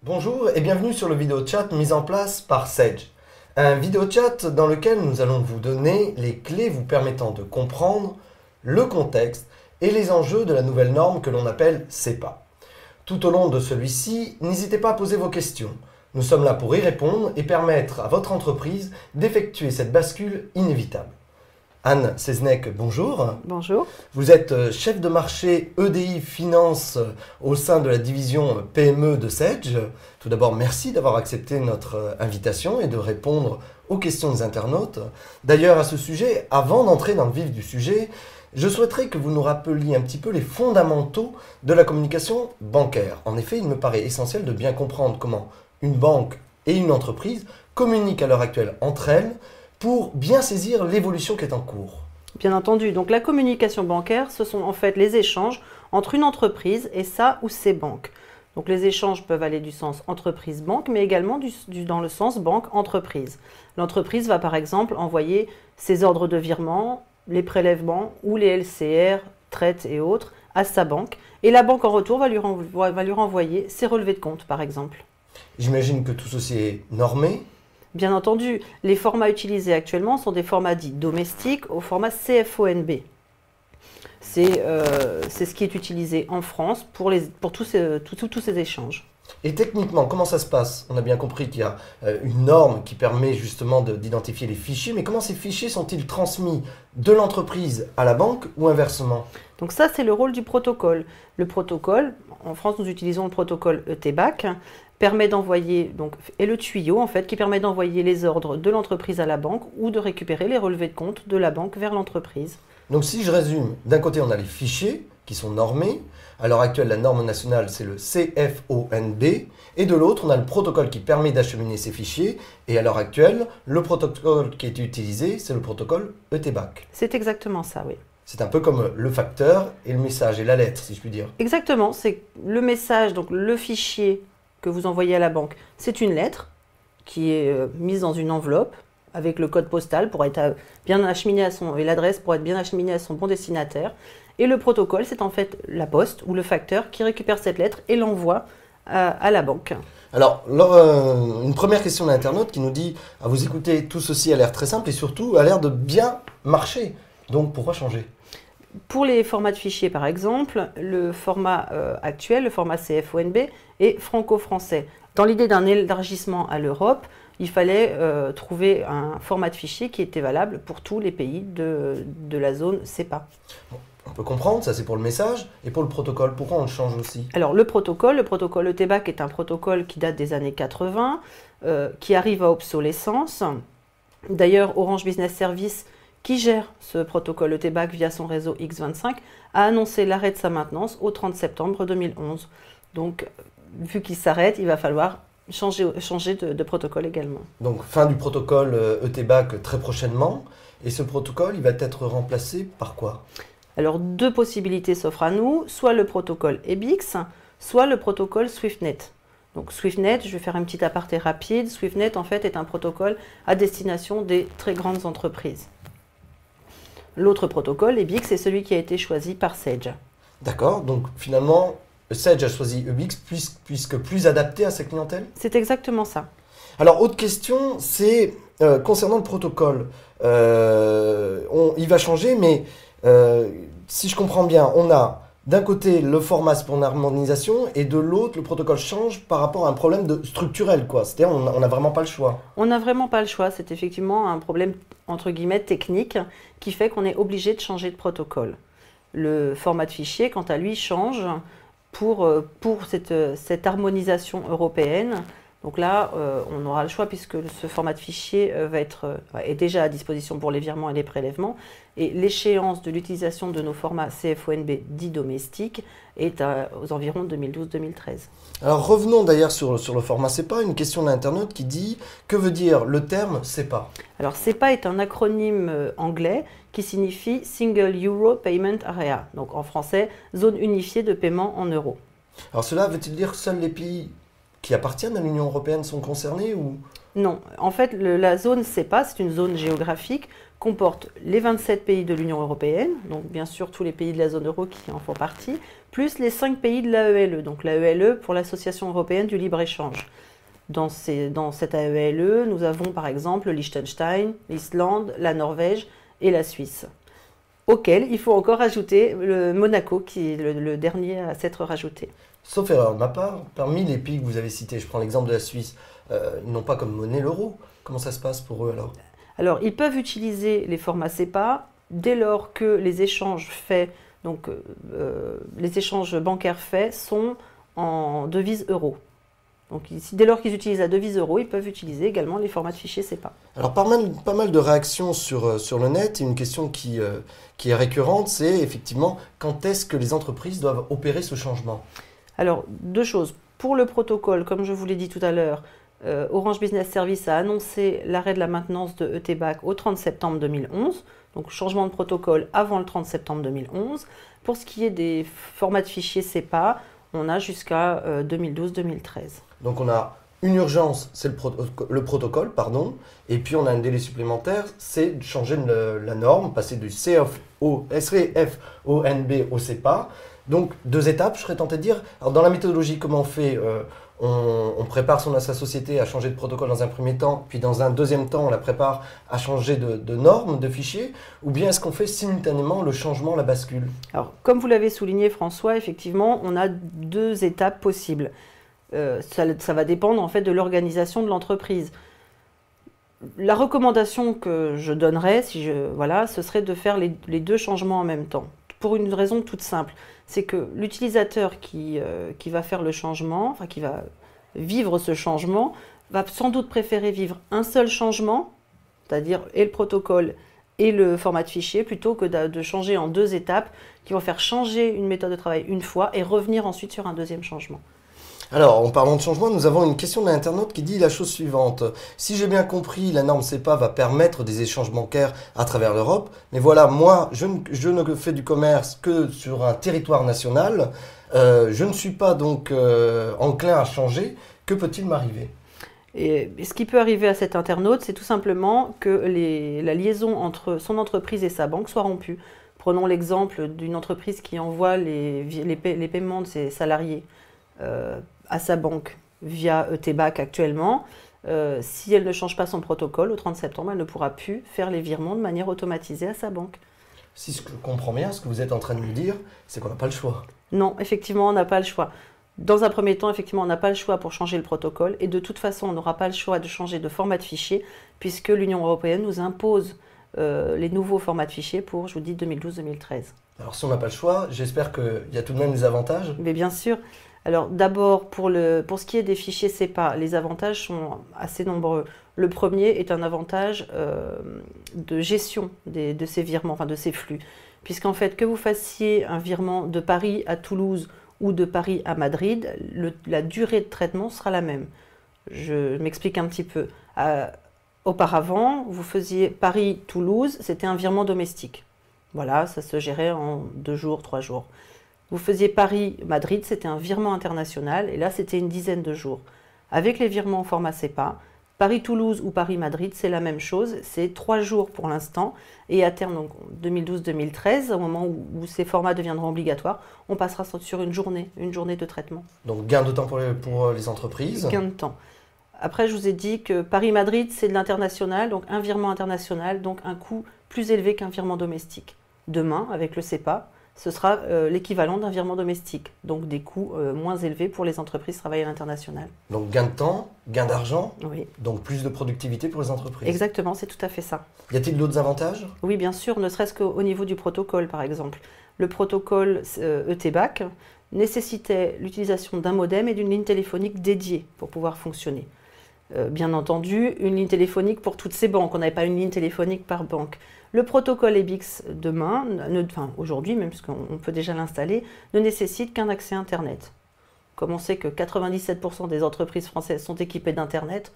Bonjour et bienvenue sur le vidéo chat mis en place par Sage. Un vidéo chat dans lequel nous allons vous donner les clés vous permettant de comprendre le contexte et les enjeux de la nouvelle norme que l'on appelle SEPA. Tout au long de celui-ci, n'hésitez pas à poser vos questions. Nous sommes là pour y répondre et permettre à votre entreprise d'effectuer cette bascule inévitable. Anne Seznec, bonjour. Bonjour. Vous êtes chef de marché EDI Finance au sein de la division PME de Sage. Tout d'abord, merci d'avoir accepté notre invitation et de répondre aux questions des internautes. D'ailleurs, à ce sujet, avant d'entrer dans le vif du sujet, je souhaiterais que vous nous rappeliez un petit peu les fondamentaux de la communication bancaire. En effet, il me paraît essentiel de bien comprendre comment une banque et une entreprise communiquent à l'heure actuelle entre elles pour bien saisir l'évolution qui est en cours. Bien entendu, donc la communication bancaire, ce sont en fait les échanges entre une entreprise et sa ou ses banques. Donc les échanges peuvent aller du sens entreprise-banque, mais également dans le sens banque-entreprise. L'entreprise va par exemple envoyer ses ordres de virement, les prélèvements ou les LCR, traites et autres à sa banque. Et la banque en retour va lui renvoyer ses relevés de compte par exemple. J'imagine que tout ceci est normé. Bien entendu, les formats utilisés actuellement sont des formats dits domestiques au format CFONB. C'est ce qui est utilisé en France pour tous ces échanges. Et techniquement, comment ça se passe? On a bien compris qu'il y a une norme qui permet justement d'identifier les fichiers, mais comment ces fichiers sont-ils transmis de l'entreprise à la banque ou inversement? Donc ça, c'est le rôle du protocole. Le protocole, en France, nous utilisons le protocole ETBAC, permet d'envoyer, et le tuyau en fait, qui permet d'envoyer les ordres de l'entreprise à la banque ou de récupérer les relevés de compte de la banque vers l'entreprise. Donc si je résume, d'un côté on a les fichiers qui sont normés, à l'heure actuelle la norme nationale c'est le CFONB, et de l'autre on a le protocole qui permet d'acheminer ces fichiers, et à l'heure actuelle le protocole qui est utilisé c'est le protocole ETBAC. C'est exactement ça, oui. C'est un peu comme le facteur et le message et la lettre si je puis dire. Exactement, c'est le message, donc le fichier que vous envoyez à la banque, c'est une lettre qui est mise dans une enveloppe avec le code postal pour être bien acheminé et l'adresse pour être bien acheminée à son bon destinataire. Et le protocole, c'est en fait la poste ou le facteur qui récupère cette lettre et l'envoie à la banque. Alors, une première question d'un internaute qui nous dit « À vous écouter, tout ceci a l'air très simple et surtout a l'air de bien marcher. Donc, pourquoi changer ?» Pour les formats de fichiers, par exemple, le format actuel, le format CFONB, est franco-français. Dans l'idée d'un élargissement à l'Europe, il fallait trouver un format de fichier qui était valable pour tous les pays de la zone SEPA. On peut comprendre, ça c'est pour le message. Et pour le protocole, pourquoi on le change aussi? Alors le protocole ETBAC est un protocole qui date des années 80, qui arrive à obsolescence. D'ailleurs, Orange Business Service, qui gère ce protocole ETBAC via son réseau X25, a annoncé l'arrêt de sa maintenance au 30 septembre 2011. Donc, vu qu'il s'arrête, il va falloir changer de protocole également. Donc, fin du protocole ETBAC très prochainement. Et ce protocole, il va être remplacé par quoi? Alors, deux possibilités s'offrent à nous, soit le protocole EBIX, soit le protocole SwiftNet. Donc SwiftNet, je vais faire un petit aparté rapide. SwiftNet, en fait, est un protocole à destination des très grandes entreprises. L'autre protocole, EBIX, est celui qui a été choisi par Sage. D'accord, donc finalement, Sage a choisi EBIX puisque plus adapté à sa clientèle? C'est exactement ça. Alors, autre question, c'est concernant le protocole. Il va changer, mais si je comprends bien, on a d'un côté le format pour une harmonisation et de l'autre, le protocole change par rapport à un problème structurel, quoi. C'est-à-dire, on n'a vraiment pas le choix. On n'a vraiment pas le choix. C'est effectivement un problème, entre guillemets, technique qui fait qu'on est obligé de changer de protocole. Le format de fichier, quant à lui, change pour cette harmonisation européenne. Donc là, on aura le choix puisque ce format de fichier est déjà à disposition pour les virements et les prélèvements. Et l'échéance de l'utilisation de nos formats CFONB dits domestiques est aux environs 2012-2013. Alors revenons d'ailleurs sur le format SEPA, une question d'un internaute qui dit « Que veut dire le terme SEPA ?» Alors SEPA est un acronyme anglais qui signifie Single Euro Payment Area, donc en français, zone unifiée de paiement en euros. Alors cela veut-il dire que seuls les pays qui appartiennent à l'Union européenne sont concernés ou Non, en fait, la zone CEPA, c'est une zone géographique, comporte les 27 pays de l'Union européenne, donc bien sûr tous les pays de la zone euro qui en font partie, plus les 5 pays de l'AELE, donc l'AELE pour l'Association européenne du libre-échange. Dans cette AELE, nous avons par exemple le Liechtenstein, l'Islande, la Norvège et la Suisse, auquel il faut encore ajouter le Monaco, qui est le dernier à s'être rajouté. Sauf erreur de ma part, parmi les pays que vous avez cités, je prends l'exemple de la Suisse, ils n'ont pas comme monnaie l'euro. Comment ça se passe pour eux alors? Alors, ils peuvent utiliser les formats CEPA dès lors que les échanges faits, donc les échanges bancaires faits, sont en devise euro. Donc, ici, dès lors qu'ils utilisent la devise euro, ils peuvent utiliser également les formats de fichiers CEPA. Alors, pas mal de réactions sur le net. Et une question qui est récurrente, c'est effectivement quand est-ce que les entreprises doivent opérer ce changement? Alors, deux choses. Pour le protocole, comme je vous l'ai dit tout à l'heure, Orange Business Service a annoncé l'arrêt de la maintenance de ETBAC au 30 septembre 2011. Donc, changement de protocole avant le 30 septembre 2011. Pour ce qui est des formats de fichiers CEPA, on a jusqu'à 2012-2013. Donc, on a une urgence, c'est le protocole, pardon. Et puis, on a un délai supplémentaire, c'est de changer la norme, passer du CFONB au CEPA. Donc, deux étapes, je serais tenté de dire. Alors, dans la méthodologie, comment on fait? On prépare sa société à changer de protocole dans un premier temps, puis dans un deuxième temps, on la prépare à changer de norme, de fichier, ou bien est-ce qu'on fait simultanément le changement, la bascule? Alors, comme vous l'avez souligné, François, effectivement, on a deux étapes possibles. Ça va dépendre en fait de l'organisation de l'entreprise. La recommandation que je donnerais, ce serait de faire les deux changements en même temps. Pour une raison toute simple, c'est que l'utilisateur qui va faire le changement, enfin qui va vivre ce changement, va sans doute préférer vivre un seul changement, c'est-à-dire et le protocole et le format de fichier, plutôt que de changer en deux étapes qui vont faire changer une méthode de travail une fois et revenir ensuite sur un deuxième changement. Alors, en parlant de changement, nous avons une question d'un internaute qui dit la chose suivante. Si j'ai bien compris, la norme CEPA va permettre des échanges bancaires à travers l'Europe. Mais voilà, moi, je ne fais du commerce que sur un territoire national. Je ne suis pas donc enclin à changer. Que peut-il m'arriver? Et ce qui peut arriver à cet internaute, c'est tout simplement que la liaison entre son entreprise et sa banque soit rompue. Prenons l'exemple d'une entreprise qui envoie les paiements de ses salariés à sa banque via ETBAC actuellement. Si elle ne change pas son protocole, au 30 septembre, elle ne pourra plus faire les virements de manière automatisée à sa banque. Si je comprends bien, ce que vous êtes en train de nous dire, c'est qu'on n'a pas le choix. Non, effectivement, on n'a pas le choix. Dans un premier temps, effectivement, on n'a pas le choix pour changer le protocole. Et de toute façon, on n'aura pas le choix de changer de format de fichier, puisque l'Union européenne nous impose les nouveaux formats de fichier pour, je vous dis, 2012-2013. Alors si on n'a pas le choix, j'espère qu'il y a tout de même des avantages. Mais bien sûr. Alors d'abord, pour ce qui est des fichiers CEPA, les avantages sont assez nombreux. Le premier est un avantage de gestion de ces virements, enfin de ces flux. Puisqu'en fait, que vous fassiez un virement de Paris à Toulouse ou de Paris à Madrid, la durée de traitement sera la même. Je m'explique un petit peu. Auparavant, vous faisiez Paris-Toulouse, c'était un virement domestique. Voilà, ça se gérait en 2 jours, 3 jours. Vous faisiez Paris-Madrid, c'était un virement international, et là, c'était une dizaine de jours. Avec les virements en format CEPA, Paris-Toulouse ou Paris-Madrid, c'est la même chose, c'est 3 jours pour l'instant, et à terme, donc 2012-2013, au moment où ces formats deviendront obligatoires, on passera sur une journée de traitement. Donc gain de temps pour les entreprises. Gain de temps. Après, je vous ai dit que Paris-Madrid, c'est de l'international, donc un virement international, donc un coût plus élevé qu'un virement domestique. Demain, avec le CEPA, ce sera l'équivalent d'un virement domestique, donc des coûts moins élevés pour les entreprises qui travaillent à l'international. Donc gain de temps, gain d'argent, oui. Donc plus de productivité pour les entreprises. Exactement, c'est tout à fait ça. Y a-t-il d'autres avantages? Oui, bien sûr, ne serait-ce qu'au niveau du protocole, par exemple. Le protocole ETBAC nécessitait l'utilisation d'un modem et d'une ligne téléphonique dédiée pour pouvoir fonctionner. Bien entendu, une ligne téléphonique pour toutes ces banques. On n'avait pas une ligne téléphonique par banque. Le protocole EBIX demain, aujourd'hui même, parce qu'on peut déjà l'installer, ne nécessite qu'un accès Internet. Comme on sait que 97% des entreprises françaises sont équipées d'Internet,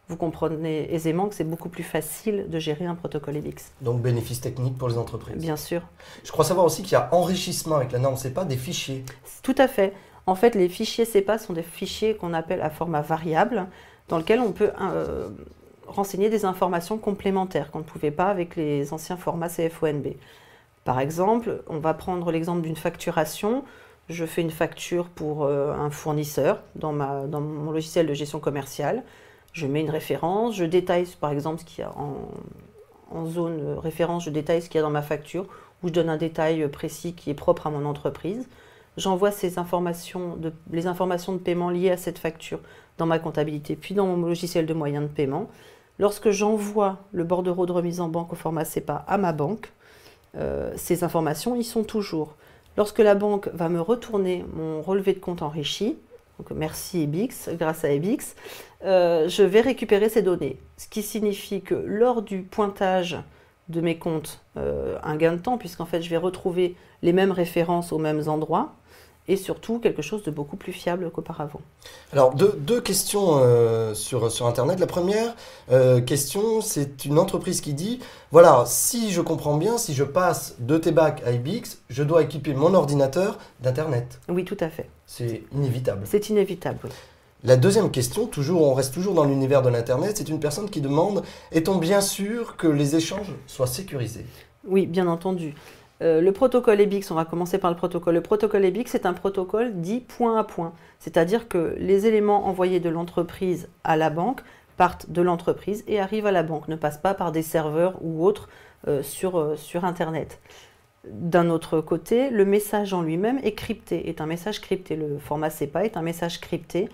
vous comprenez aisément que c'est beaucoup plus facile de gérer un protocole EBIX. Donc bénéfice technique pour les entreprises. Bien sûr. Je crois savoir aussi qu'il y a enrichissement avec la norme CEPA des fichiers. Tout à fait. En fait, les fichiers CEPA sont des fichiers qu'on appelle à format variable. dans lequel on peut renseigner des informations complémentaires qu'on ne pouvait pas avec les anciens formats CFONB. Par exemple, on va prendre l'exemple d'une facturation. Je fais une facture pour un fournisseur dans mon logiciel de gestion commerciale. Je mets une référence, je détaille par exemple ce qu'il y a en zone référence, je détaille ce qu'il y a dans ma facture, ou je donne un détail précis qui est propre à mon entreprise. J'envoie les informations de paiement liées à cette facture dans ma comptabilité, puis dans mon logiciel de moyens de paiement. Lorsque j'envoie le bordereau de remise en banque au format SEPA à ma banque, ces informations y sont toujours. Lorsque la banque va me retourner mon relevé de compte enrichi, donc merci EBIX, grâce à EBIX, je vais récupérer ces données. Ce qui signifie que lors du pointage de mes comptes, un gain de temps, puisqu'en fait je vais retrouver les mêmes références aux mêmes endroits, et surtout quelque chose de beaucoup plus fiable qu'auparavant. Alors, deux questions sur Internet. La première question, c'est une entreprise qui dit, voilà, si je comprends bien, si je passe de TBAC à EBIX, je dois équiper mon ordinateur d'Internet. Oui, tout à fait. C'est inévitable. C'est inévitable, oui. La deuxième question, on reste toujours dans l'univers de l'Internet, c'est une personne qui demande, est-on bien sûr que les échanges soient sécurisés? Oui, bien entendu. Le protocole EBIX, on va commencer par le protocole. Le protocole EBIX, c'est un protocole dit point à point. C'est-à-dire que les éléments envoyés de l'entreprise à la banque partent de l'entreprise et arrivent à la banque, ne passent pas par des serveurs ou autres sur Internet. D'un autre côté, le message en lui-même est crypté, est un message crypté. Le format SEPA est un message crypté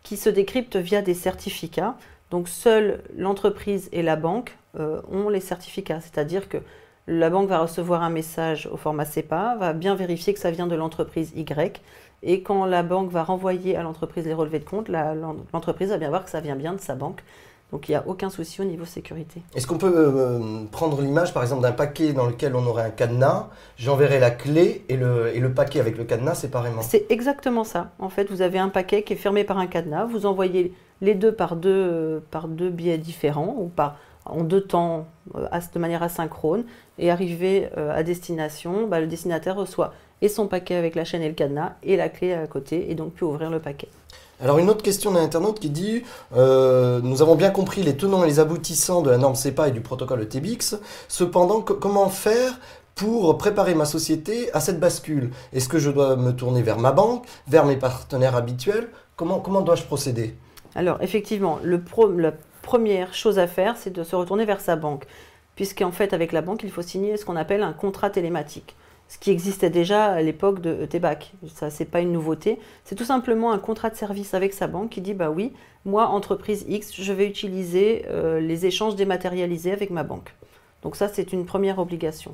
qui se décrypte via des certificats. Donc, seule l'entreprise et la banque ont les certificats, c'est-à-dire que la banque va recevoir un message au format SEPA, va bien vérifier que ça vient de l'entreprise Y, et quand la banque va renvoyer à l'entreprise les relevés de compte, l'entreprise va bien voir que ça vient bien de sa banque. Donc il n'y a aucun souci au niveau sécurité. Est-ce qu'on peut prendre l'image par exemple d'un paquet dans lequel on aurait un cadenas, j'enverrai la clé et le paquet avec le cadenas séparément? C'est exactement ça. En fait, vous avez un paquet qui est fermé par un cadenas, vous envoyez les deux par deux biais différents ou en deux temps de manière asynchrone, et arrivé à destination, le destinataire reçoit et son paquet avec la chaîne et le cadenas et la clé à côté et donc peut ouvrir le paquet. Alors une autre question d'un internaute qui dit nous avons bien compris les tenants et les aboutissants de la norme SEPA et du protocole TBIX, cependant comment faire pour préparer ma société à cette bascule? Est-ce que je dois me tourner vers ma banque, vers mes partenaires habituels? Comment dois-je procéder? Alors effectivement, la première chose à faire, c'est de se retourner vers sa banque, puisqu'en fait avec la banque, il faut signer ce qu'on appelle un contrat télématique. Ce qui existait déjà à l'époque de TBAC. Ça, c'est pas une nouveauté. C'est tout simplement un contrat de service avec sa banque qui dit, bah oui, moi, entreprise X, je vais utiliser les échanges dématérialisés avec ma banque. Donc ça, c'est une première obligation.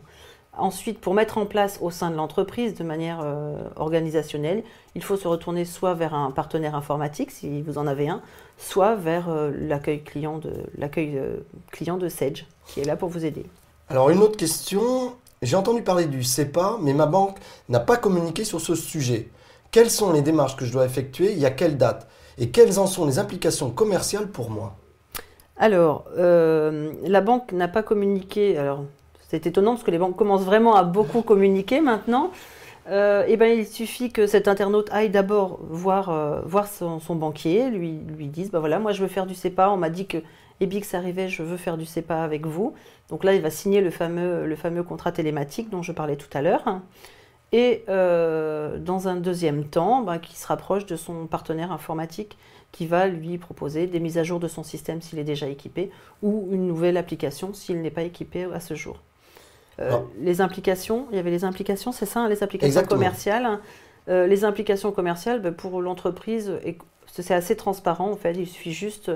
Ensuite, pour mettre en place au sein de l'entreprise de manière organisationnelle, il faut se retourner soit vers un partenaire informatique, si vous en avez un, soit vers l'accueil client de Sage, qui est là pour vous aider. Alors, une autre question. J'ai entendu parler du SEPA, mais ma banque n'a pas communiqué sur ce sujet. Quelles sont les démarches que je dois effectuer et à quelle date? Et quelles en sont les implications commerciales pour moi? Alors, la banque n'a pas communiqué. Alors, c'est étonnant parce que les banques commencent vraiment à beaucoup communiquer maintenant. Il suffit que cet internaute aille d'abord voir son banquier, lui dise, voilà, moi je veux faire du SEPA, on m'a dit que EBIX arrivait, je veux faire du SEPA avec vous. Donc là, il va signer le fameux contrat télématique dont je parlais tout à l'heure. Et dans un deuxième temps, qui se rapproche de son partenaire informatique qui va lui proposer des mises à jour de son système s'il est déjà équipé ou une nouvelle application s'il n'est pas équipé à ce jour. Les implications, il y avait les implications, c'est ça, hein, les implications Exactement. commerciales. Les implications commerciales, pour l'entreprise, c'est assez transparent en fait, il suffit juste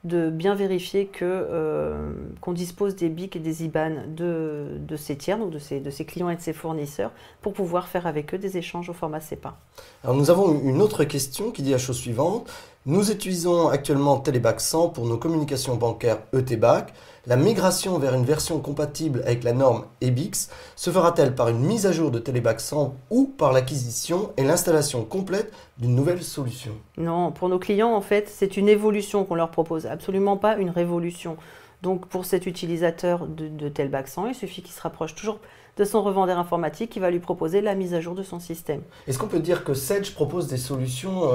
de bien vérifier qu'on dispose des BIC et des IBAN de ces tiers, donc de ses clients et de ses fournisseurs, pour pouvoir faire avec eux des échanges au format SEPA. Alors nous avons une autre question qui dit la chose suivante. Nous utilisons actuellement Telebac 100 pour nos communications bancaires ETBAC. La migration vers une version compatible avec la norme EBIX se fera-t-elle par une mise à jour de Telebac 100 ou par l'acquisition et l'installation complète d'une nouvelle solution? Non, pour nos clients, en fait, c'est une évolution qu'on leur propose, absolument pas une révolution. Donc pour cet utilisateur de Telbach 100, il suffit qu'il se rapproche toujours de son revendeur informatique qui va lui proposer la mise à jour de son système. Est-ce qu'on peut dire que Sedge propose des solutions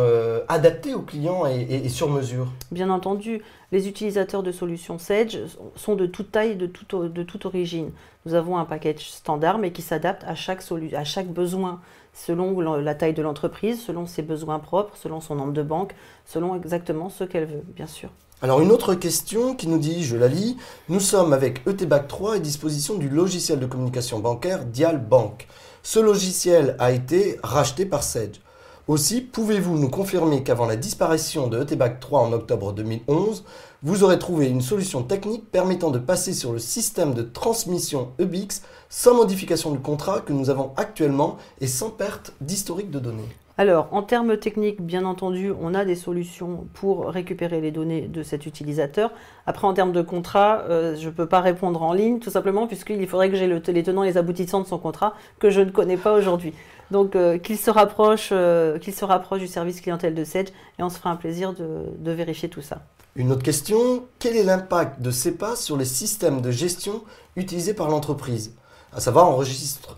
adaptées aux clients et sur mesure? Bien entendu, les utilisateurs de solutions Sedge sont de toute taille, de toute origine. Nous avons un package standard mais qui s'adapte à chaque besoin, selon la taille de l'entreprise, selon ses besoins propres, selon son nombre de banques, selon exactement ce qu'elle veut, bien sûr. Alors une autre question qui nous dit, je la lis, nous sommes avec ETBAC 3 à disposition du logiciel de communication bancaire Dial Bank. Ce logiciel a été racheté par Sedge. Aussi, pouvez-vous nous confirmer qu'avant la disparition de ETBAC 3 en octobre 2011, vous aurez trouvé une solution technique permettant de passer sur le système de transmission EBIX sans modification du contrat que nous avons actuellement et sans perte d'historique de données? Alors, en termes techniques, bien entendu, on a des solutions pour récupérer les données de cet utilisateur. Après, en termes de contrat, je ne peux pas répondre en ligne, tout simplement, puisqu'il faudrait que j'ai les tenants et les aboutissants de son contrat, que je ne connais pas aujourd'hui. Donc, qu'il se rapproche du service clientèle de Sedge, et on se fera un plaisir de vérifier tout ça. Une autre question, quel est l'impact de SEPA sur les systèmes de gestion utilisés par l'entreprise? À savoir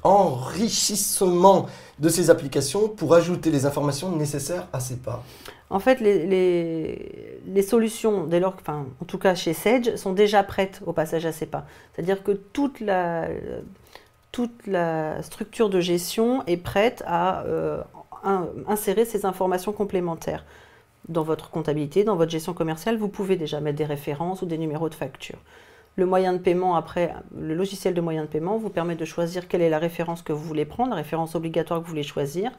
enrichissement de ces applications pour ajouter les informations nécessaires à SEPA. En fait, les solutions, dès lors, enfin, en tout cas chez Sedge, sont déjà prêtes au passage à SEPA. C'est-à-dire que toute la structure de gestion est prête à insérer ces informations complémentaires. Dans votre comptabilité, dans votre gestion commerciale, vous pouvez déjà mettre des références ou des numéros de facture. Le moyen de paiement, après, le logiciel de moyen de paiement vous permet de choisir quelle est la référence que vous voulez prendre, la référence obligatoire que vous voulez choisir,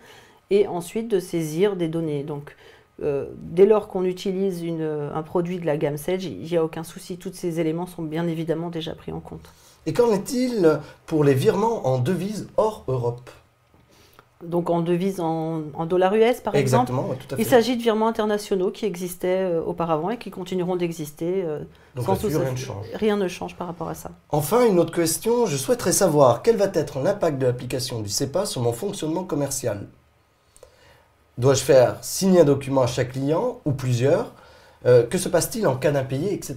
et ensuite de saisir des données. Donc, dès lors qu'on utilise un produit de la gamme Sedge, il n'y a aucun souci, tous ces éléments sont bien évidemment déjà pris en compte. Et qu'en est-il pour les virements en devises hors Europe? Donc en devises en dollars US par exemple. Exactement, ouais, tout à fait. Il s'agit de virements internationaux qui existaient auparavant et qui continueront d'exister. Donc là-dessus, rien ne change. Rien ne change par rapport à ça. Enfin, une autre question, je souhaiterais savoir quel va être l'impact de l'application du SEPA sur mon fonctionnement commercial. Dois-je faire signer un document à chaque client ou plusieurs? Que se passe-t-il en cas d'impayé, etc.,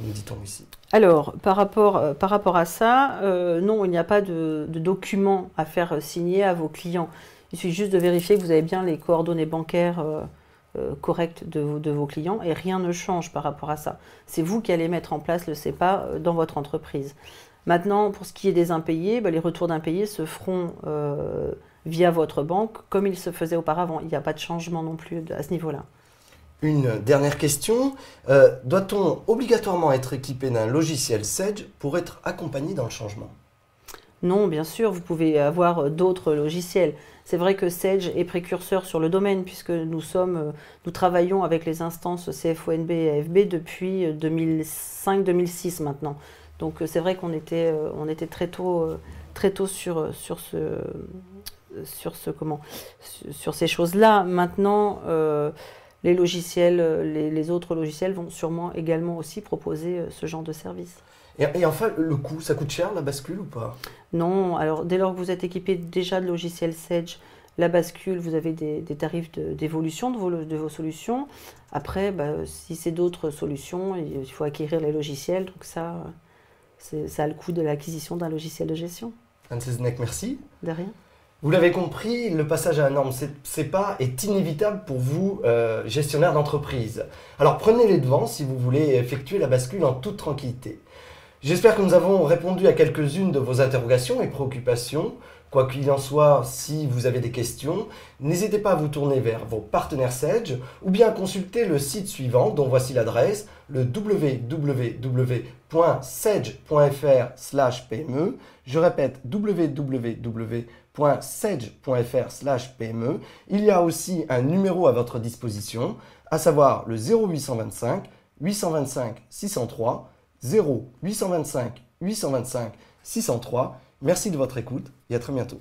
nous dit-on ici. Alors, par rapport à ça, non, il n'y a pas de document à faire signer à vos clients. Il suffit juste de vérifier que vous avez bien les coordonnées bancaires correctes de vos clients et rien ne change par rapport à ça. C'est vous qui allez mettre en place le SEPA dans votre entreprise. Maintenant, pour ce qui est des impayés, les retours d'impayés se feront via votre banque comme il se faisait auparavant. Il n'y a pas de changement non plus à ce niveau-là. Une dernière question, doit-on obligatoirement être équipé d'un logiciel Sedge pour être accompagné dans le changement? Non, bien sûr, vous pouvez avoir d'autres logiciels. C'est vrai que Sedge est précurseur sur le domaine puisque nous travaillons avec les instances CFONB et AFB depuis 2005-2006 maintenant. Donc c'est vrai qu'on était très tôt sur ces choses-là. Maintenant, les autres logiciels vont sûrement également aussi proposer ce genre de service. Et enfin, le coût, ça coûte cher la bascule ou pas? Non, alors dès lors que vous êtes équipé déjà de logiciel Sedge, la bascule, vous avez des tarifs d'évolution de vos solutions. Après, si c'est d'autres solutions, il faut acquérir les logiciels. Donc ça a le coût de l'acquisition d'un logiciel de gestion. Anne Sezenek, merci. De rien. Vous l'avez compris, le passage à la norme SEPA est inévitable pour vous, gestionnaires d'entreprise. Alors prenez les devants si vous voulez effectuer la bascule en toute tranquillité. J'espère que nous avons répondu à quelques-unes de vos interrogations et préoccupations. Quoi qu'il en soit, si vous avez des questions, n'hésitez pas à vous tourner vers vos partenaires Sedge ou bien à consulter le site suivant dont voici l'adresse, le www.sedge.fr/PME. Je répète, www.sedge.fr/PME. Il y a aussi un numéro à votre disposition, à savoir le 0825 825 603, 0825 825 603. Merci de votre écoute et à très bientôt.